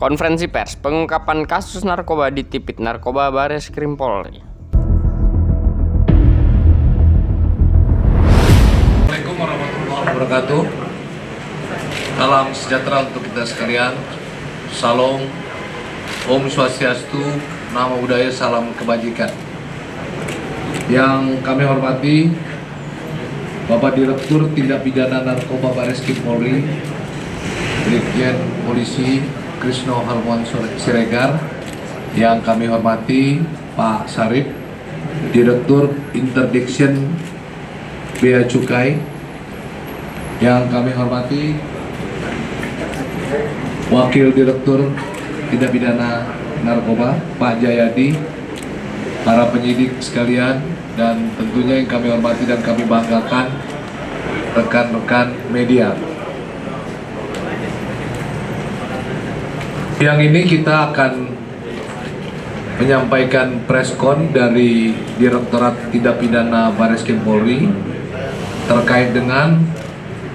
Konferensi pers pengungkapan kasus narkoba di Tipit Narkoba Bareskrim Polri. Assalamualaikum warahmatullahi wabarakatuh. Salam sejahtera untuk kita sekalian. Salam, Om Swastiastu, Namo Buddhaya, salam kebajikan. Yang kami hormati Bapak Direktur Tindak Pidana Narkoba Bareskrim Polri, Brigjen Polisi Krisno Halmuan Siregar. Yang kami hormati Pak Sarif, Direktur Interdiction Bea Cukai. Yang kami hormati Wakil Direktur Tindak Pidana Narkoba Pak Jayadi, para penyidik sekalian, dan tentunya yang kami hormati dan kami banggakan rekan-rekan media. Yang ini kita akan menyampaikan preskon dari Direktorat Tindak Pidana Bareskrim Polri terkait dengan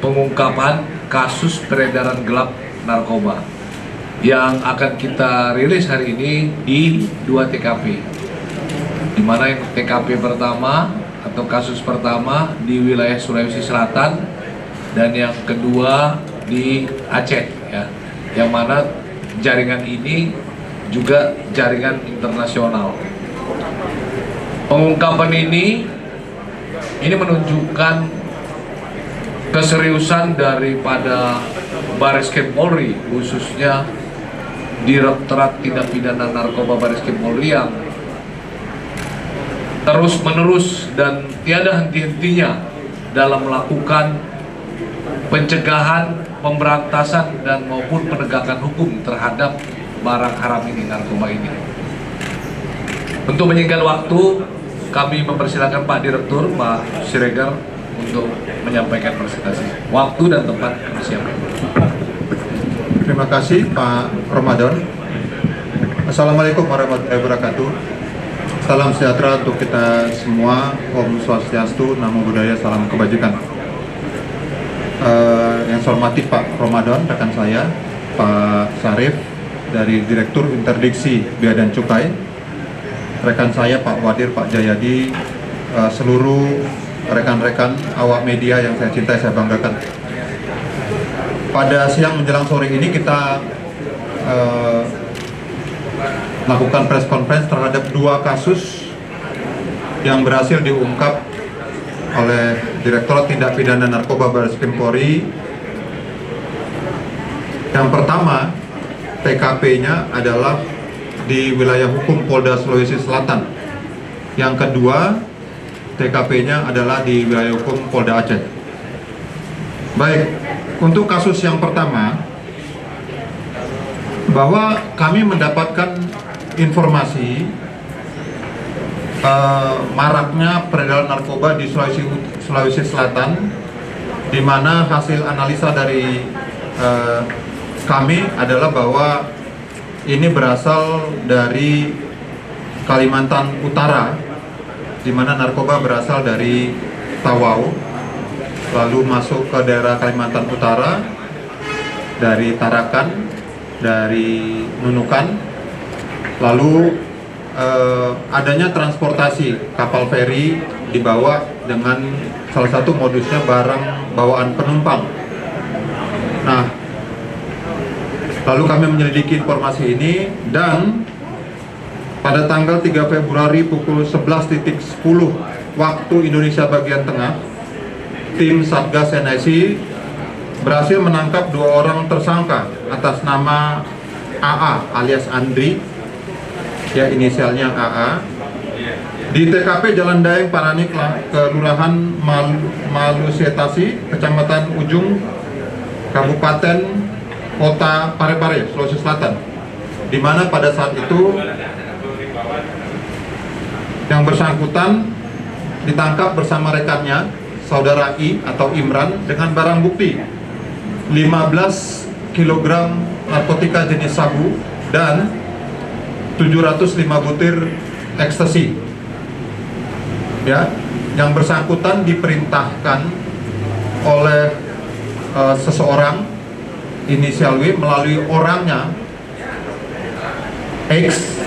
pengungkapan kasus peredaran gelap narkoba yang akan kita rilis hari ini di 2 TKP, di mana yang TKP pertama atau kasus pertama di wilayah Sulawesi Selatan dan yang kedua di Aceh, ya, yang mana jaringan ini juga jaringan internasional. Pengungkapan ini menunjukkan keseriusan daripada Bareskrim Polri, khususnya Direktorat Tindak Pidana Narkoba Bareskrim Polri, yang terus-menerus dan tiada henti-hentinya dalam melakukan pencegahan, pemberantasan, dan maupun penegakan hukum terhadap barang haram ini, narkoba ini. Untuk menyingkat waktu, kami mempersilakan Pak Direktur, Pak Siregar, untuk menyampaikan presentasi. Waktu dan tempat kami siapkan. Terima kasih Pak Ramadan. Assalamualaikum warahmatullahi wabarakatuh. Salam sejahtera untuk kita semua. Om Swastiastu, Namo Buddhaya, salam kebajikan. Yang saya hormati Pak Ramadan, rekan saya, Pak Sarif dari Direktur Interdiksi Bea dan Cukai, rekan saya Pak Wadir, Pak Jayadi, seluruh rekan-rekan awak media yang saya cintai, saya banggakan. Pada siang menjelang sore ini kita melakukan press conference terhadap 2 kasus yang berhasil diungkap oleh Direktorat Tindak Pidana Narkoba Bareskrim Polri. Yang pertama, TKP-nya adalah di wilayah hukum Polda Sulawesi Selatan. Yang kedua, TKP-nya adalah di wilayah hukum Polda Aceh. Baik, untuk kasus yang pertama, bahwa kami mendapatkan informasi maraknya peredaran narkoba di Sulawesi Selatan, di mana hasil analisa dari kami adalah bahwa ini berasal dari Kalimantan Utara, di mana narkoba berasal dari Tawau, lalu masuk ke daerah Kalimantan Utara, dari Tarakan, dari Nunukan, lalu adanya transportasi kapal feri dibawa dengan salah satu modusnya barang bawaan penumpang. Nah, lalu kami menyelidiki informasi ini, dan pada tanggal 3 Februari pukul 11.10 waktu Indonesia bagian tengah, tim Satgas NSI berhasil menangkap 2 orang tersangka atas nama AA alias Andri, ya inisialnya AA, di TKP Jalan Daeng Paranik, Kelurahan Malusetasi, Kecamatan Ujung, Kabupaten Kota Parepare, Sulawesi Selatan, di mana pada saat itu yang bersangkutan ditangkap bersama rekannya, Saudara I atau Imran, dengan barang bukti 15 kg narkotika jenis sabu dan 705 butir ekstasi. Ya, yang bersangkutan diperintahkan oleh seseorang inisial W melalui orangnya X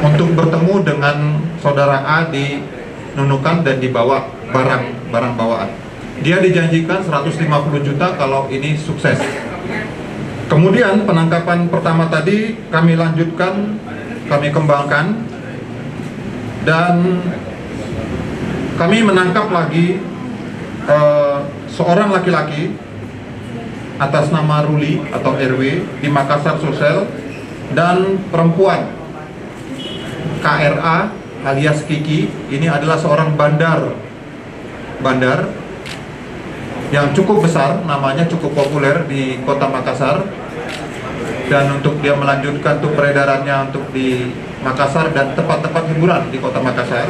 untuk bertemu dengan saudara A di Nunukan dan dibawa barang bawaan. Dia dijanjikan 150 juta kalau ini sukses. Kemudian penangkapan pertama tadi kami lanjutkan, kami kembangkan, dan kami menangkap lagi seorang laki-laki atas nama Ruli atau RW di Makassar Sulsel, dan perempuan KRA alias Kiki. Ini adalah seorang bandar yang cukup besar, namanya cukup populer di kota Makassar, dan untuk dia melanjutkan tuh peredarannya untuk di Makassar dan tempat-tempat hiburan di kota Makassar.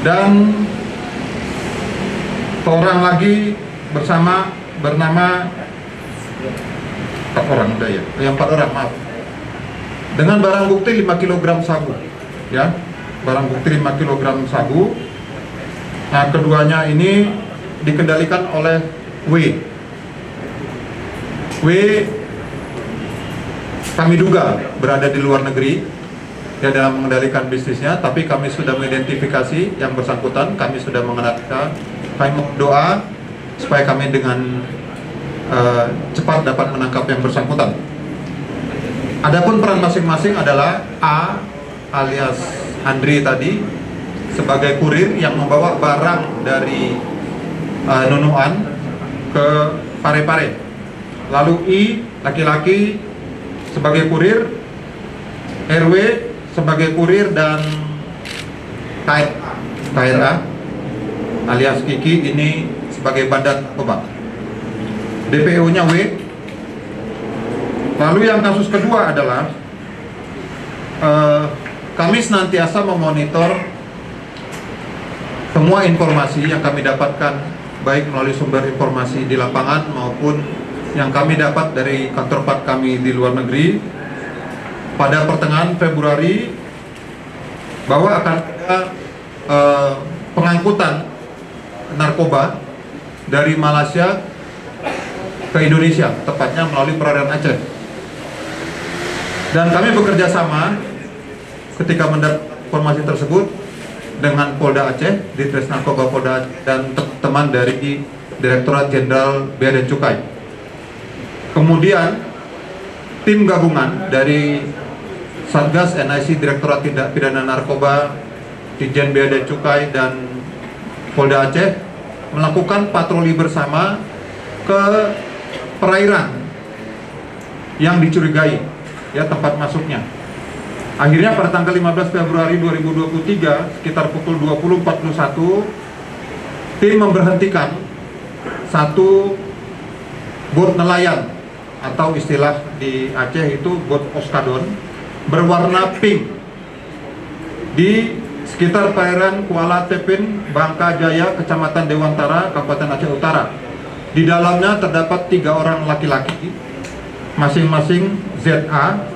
Dan seorang lagi bernama 4 orang udah ya, yang 4 orang maaf, dengan barang bukti 5 kg sabu ya, barang bukti 5 kg sabu. Nah, keduanya ini dikendalikan oleh W. Kami duga berada di luar negeri ya dalam mengendalikan bisnisnya, tapi kami sudah mengidentifikasi yang bersangkutan, kami sudah mengenalkan. Kami berdoa supaya kami dengan cepat dapat menangkap yang bersangkutan. Adapun peran masing-masing adalah A alias Andri tadi sebagai kurir yang membawa barang dari Nunuan ke Parepare. Lalu I laki-laki sebagai kurir, RW sebagai kurir, dan KRA alias Kiki ini sebagai bandar narkoba. DPO-nya W. Lalu yang kasus kedua adalah kami senantiasa memonitor semua informasi yang kami dapatkan, baik melalui sumber informasi di lapangan maupun yang kami dapat dari kantor part kami di luar negeri. Pada pertengahan Februari bahwa akan ada pengangkutan narkoba dari Malaysia ke Indonesia, tepatnya melalui perairan Aceh. Dan kami bekerja sama ketika mendapat informasi tersebut dengan Polda Aceh, Ditres Narkoba Polda Aceh, dan teman dari Direktorat Jenderal Bea dan Cukai. Kemudian tim gabungan dari Satgas NIC, Direktorat Tindak Pidana Narkoba, Ditjen Bea dan Cukai, dan Polda Aceh melakukan patroli bersama ke perairan yang dicurigai ya tempat masuknya. Akhirnya pada tanggal 15 Februari 2023 sekitar pukul 20.41 tim memberhentikan satu bot nelayan atau istilah di Aceh itu bot oskadon berwarna pink di sekitar perairan Kuala Tepin, Bangka Jaya, Kecamatan Dewantara, Kabupaten Aceh Utara. Di dalamnya terdapat 3 orang laki-laki, masing-masing ZA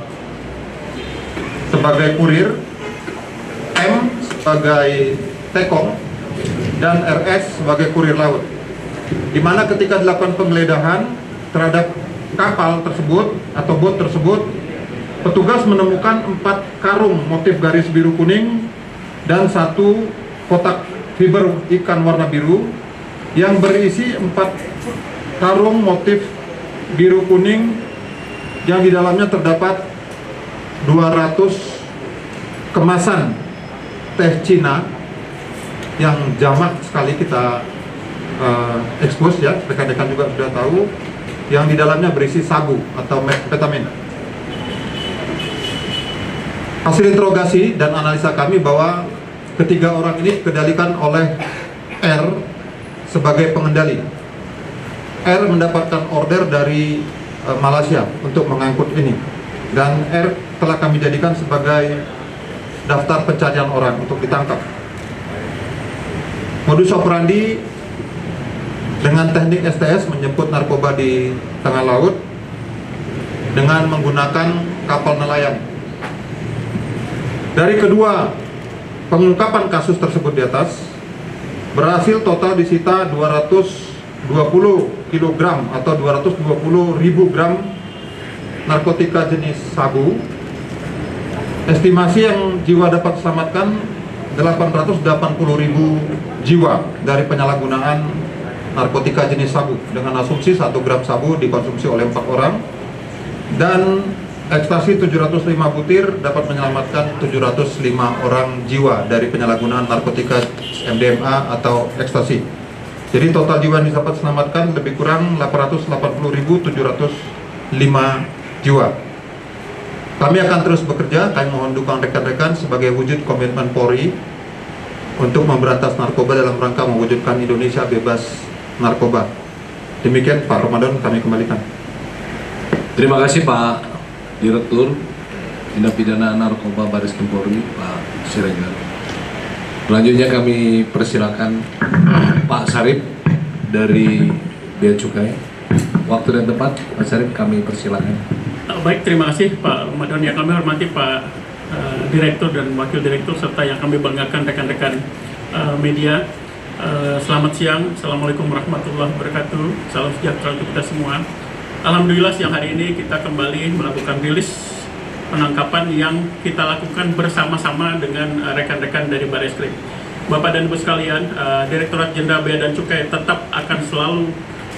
sebagai kurir, M sebagai tekong, dan RS sebagai kurir laut. Di mana ketika dilakukan penggeledahan terhadap kapal tersebut atau bot tersebut, petugas menemukan 4 karung motif garis biru kuning dan 1 kotak fiber ikan warna biru yang berisi 4 karung motif biru kuning yang di dalamnya terdapat 200 kemasan teh Cina yang jamak sekali kita expose ya, rekan-rekan juga sudah tahu, yang di dalamnya berisi sabu atau methamphetamine. Hasil interogasi dan analisa kami bahwa ketiga orang ini dikendalikan oleh R sebagai pengendali. R mendapatkan order dari Malaysia untuk mengangkut ini, dan R telah kami jadikan sebagai daftar pencarian orang untuk ditangkap. Modus operandi dengan teknik STS menjemput narkoba di tengah laut dengan menggunakan kapal nelayan. Dari kedua pengungkapan kasus tersebut di atas, berhasil total disita 220 kg atau 220.000 gram narkotika jenis sabu Estimasi yang jiwa dapat diselamatkan 880.000 jiwa dari penyalahgunaan narkotika jenis sabu, dengan asumsi 1 gram sabu dikonsumsi oleh 4 orang, dan ekstasi 705 butir dapat menyelamatkan 705 orang jiwa dari penyalahgunaan narkotika MDMA atau ekstasi. Jadi total jiwa yang dapat diselamatkan lebih kurang 880.705 jiwa. Kami akan terus bekerja, kami mohon dukungan rekan-rekan sebagai wujud komitmen Polri untuk memberantas narkoba dalam rangka mewujudkan Indonesia bebas narkoba. Demikian Pak Ramadan, kami kembalikan. Terima kasih Pak Direktur Tindak Pidana Narkoba Bareskrim Polri, Pak Siregar. Selanjutnya kami persilakan Pak Sarip dari Bea Cukai. Waktu dan tempat, Pak Sarip, kami persilakan. Baik, terima kasih Pak Ramadan. Yang kami hormati Pak Direktur dan Wakil Direktur serta yang kami banggakan rekan-rekan media. Selamat siang, Assalamualaikum warahmatullahi wabarakatuh. Salam sejahtera untuk kita semua. Alhamdulillah siang hari ini kita kembali melakukan rilis penangkapan yang kita lakukan bersama-sama dengan rekan-rekan dari Bareskrim. Bapak dan Ibu sekalian, Direktorat Jenderal Bea dan Cukai tetap akan selalu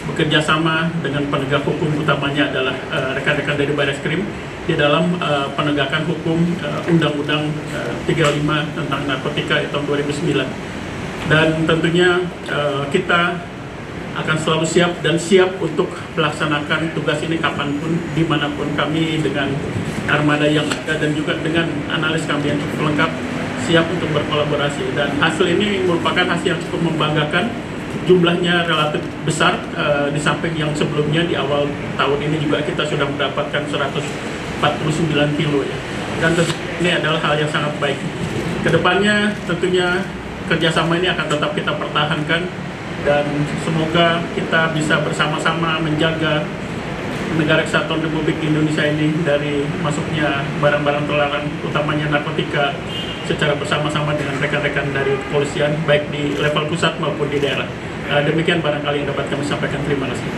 bekerja sama dengan penegak hukum, utamanya adalah rekan-rekan dari Bareskrim di dalam penegakan hukum Undang-Undang 35 tentang narkotika tahun 2009. Dan tentunya kita akan selalu siap dan siap untuk melaksanakan tugas ini kapanpun, dimanapun. Kami dengan armada yang ada dan juga dengan analis kami yang cukup lengkap siap untuk berkolaborasi. Dan hasil ini merupakan hasil yang cukup membanggakan. Jumlahnya relatif besar, di samping yang sebelumnya di awal tahun ini juga kita sudah mendapatkan 149 kilo ya. Dan ini adalah hal yang sangat baik. Kedepannya tentunya kerjasama ini akan tetap kita pertahankan dan semoga kita bisa bersama-sama menjaga negara kesatuan Republik Indonesia ini dari masuknya barang-barang terlarang, utamanya narkotika, secara bersama-sama dengan rekan-rekan dari kepolisian baik di level pusat maupun di daerah. Demikian barangkali yang dapat kami sampaikan. Terima kasih.